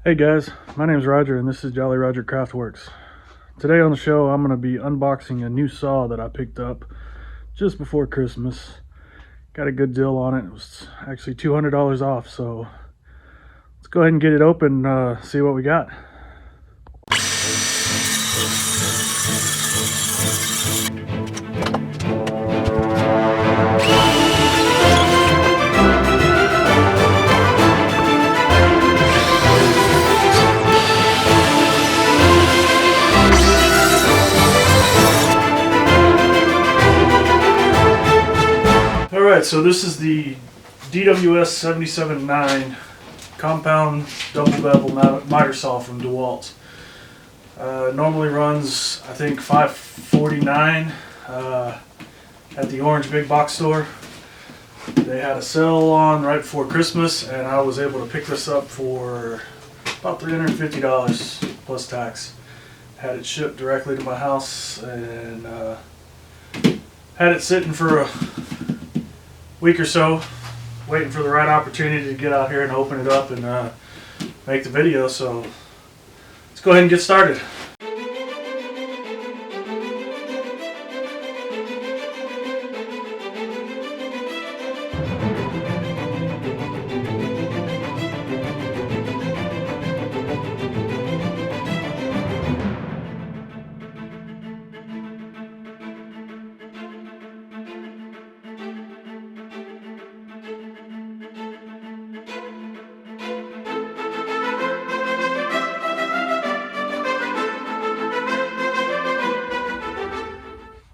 Hey guys, my name is Roger and this is Jolly Roger Craftworks. Today on the show I'm going to be unboxing a new saw that I picked up just before Christmas. Got a good deal on it. It was actually $200 off, so let's go ahead and get it open and see what we got. Alright, so this is the DWS779 compound double bevel miter saw from DEWALT. Normally runs, I think, $549 at the Orange big box store. They had a sale on right before Christmas and I was able to pick this up for about $350 plus tax. Had it shipped directly to my house and had it sitting for a week or so, waiting for the right opportunity to get out here and open it up and make the video. So let's go ahead and get started.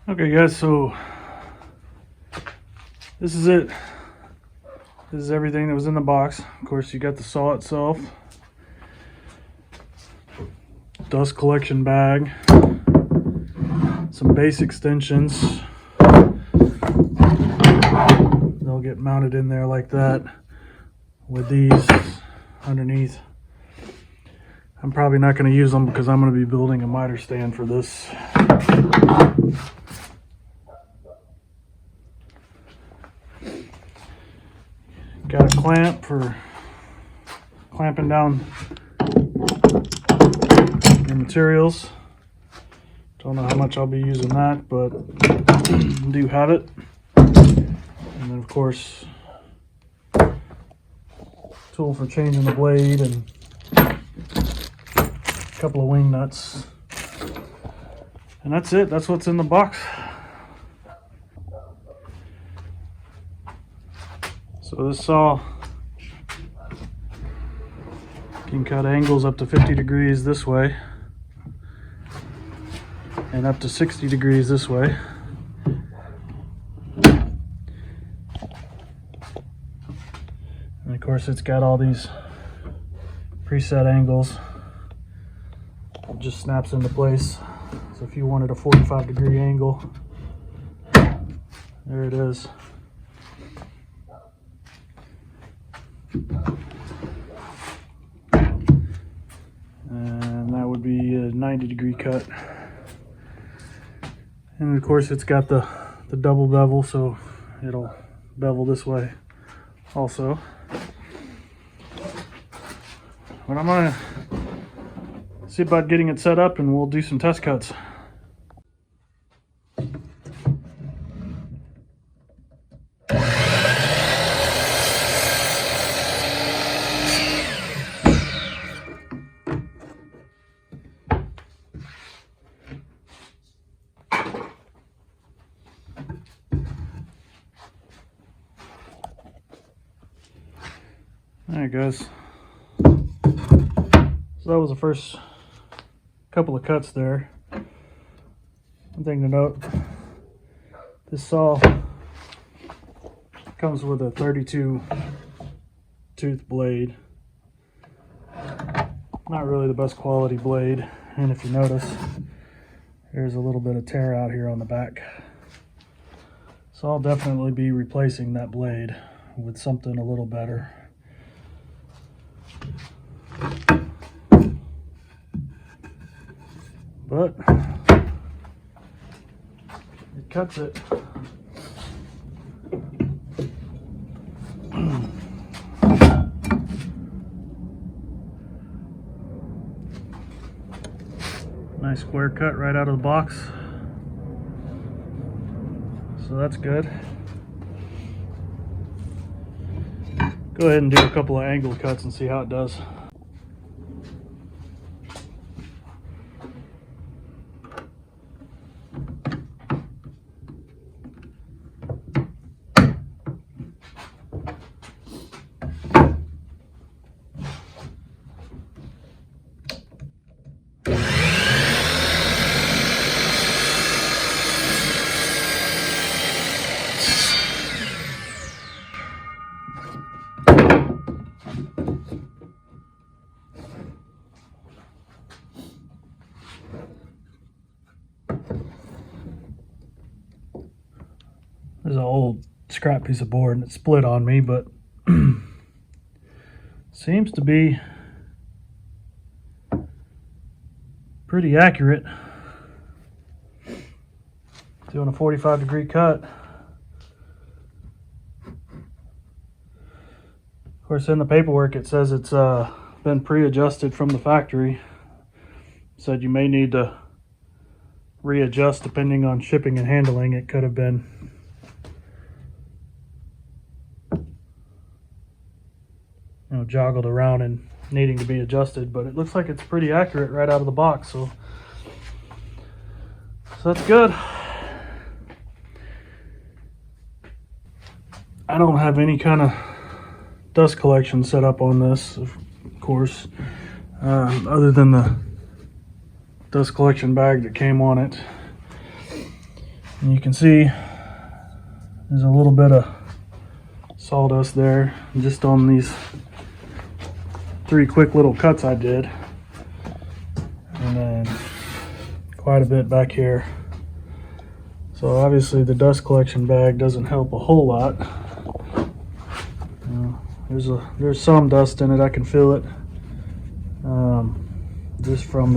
Okay guys, so this is it. This is everything that was in the box. Of course, you got the saw itself, dust collection bag, some base extensions. They'll get mounted in there like that with these underneath. I'm probably not going to use them because I'm going to be building a miter stand for this. Got a clamp for clamping down your materials. Don't know how much I'll be using that, but I do have it. And then of course, tool for changing the blade and a couple of wing nuts. And that's it. That's what's in the box. So this saw can cut angles up to 50 degrees this way and up to 60 degrees this way. And of course it's got all these preset angles. It just snaps into place. So if you wanted a 45-degree angle, there it is. And that would be a 90-degree cut. And of course it's got the double bevel, so it'll bevel this way also. But I'm gonna see about getting it set up and we'll do some test cuts. Alright guys, so that was the first couple of cuts there. One thing to note, this saw comes with a 32 tooth blade. Not really the best quality blade, and if you notice, there's a little bit of tear out here on the back. So I'll definitely be replacing that blade with something a little better. But it cuts it. Nice square cut right out of the box. So that's good. Go ahead and do a couple of angle cuts and see how it does. There's an old scrap piece of board and it split on me, but seems to be pretty accurate. Doing a 45-degree cut. Of course, in the paperwork it says it's been pre-adjusted from the factory. Said you may need to readjust depending on shipping and handling. It could have been joggled around and needing to be adjusted, but it looks like it's pretty accurate right out of the box, so that's good. I don't have any kind of dust collection set up on this, of course, other than the dust collection bag that came on it. And you can see there's a little bit of sawdust there just on these 3 quick little cuts I did, and then quite a bit back here. So obviously the dust collection bag doesn't help a whole lot. There's some dust in it, I can feel it, just from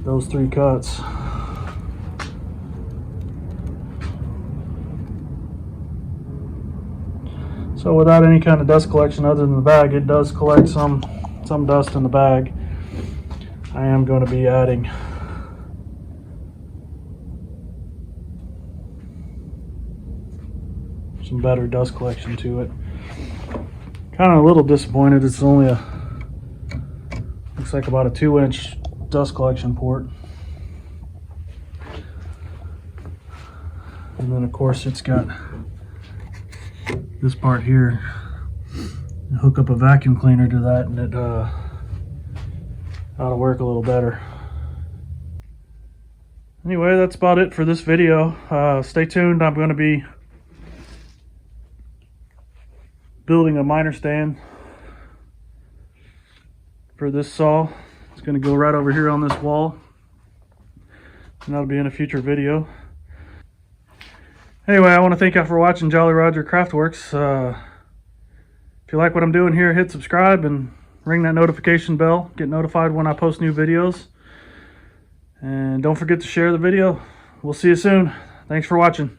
those 3 cuts. So without any kind of dust collection other than the bag, it does collect some dust in the bag. I am going to be adding some better dust collection to it. Kind of a little disappointed. It's only looks like about a 2-inch dust collection port. And then of course it's got this part here. You hook up a vacuum cleaner to that and it ought to work a little better. Anyway, that's about it for this video. Stay tuned. I'm going to be building a miter stand for this saw. It's going to go right over here on this wall, and that'll be in a future video. Anyway, I want to thank you for watching Jolly Roger Craftworks. If you like what I'm doing here, hit subscribe and ring that notification bell. Get notified when I post new videos. And don't forget to share the video. We'll see you soon. Thanks for watching.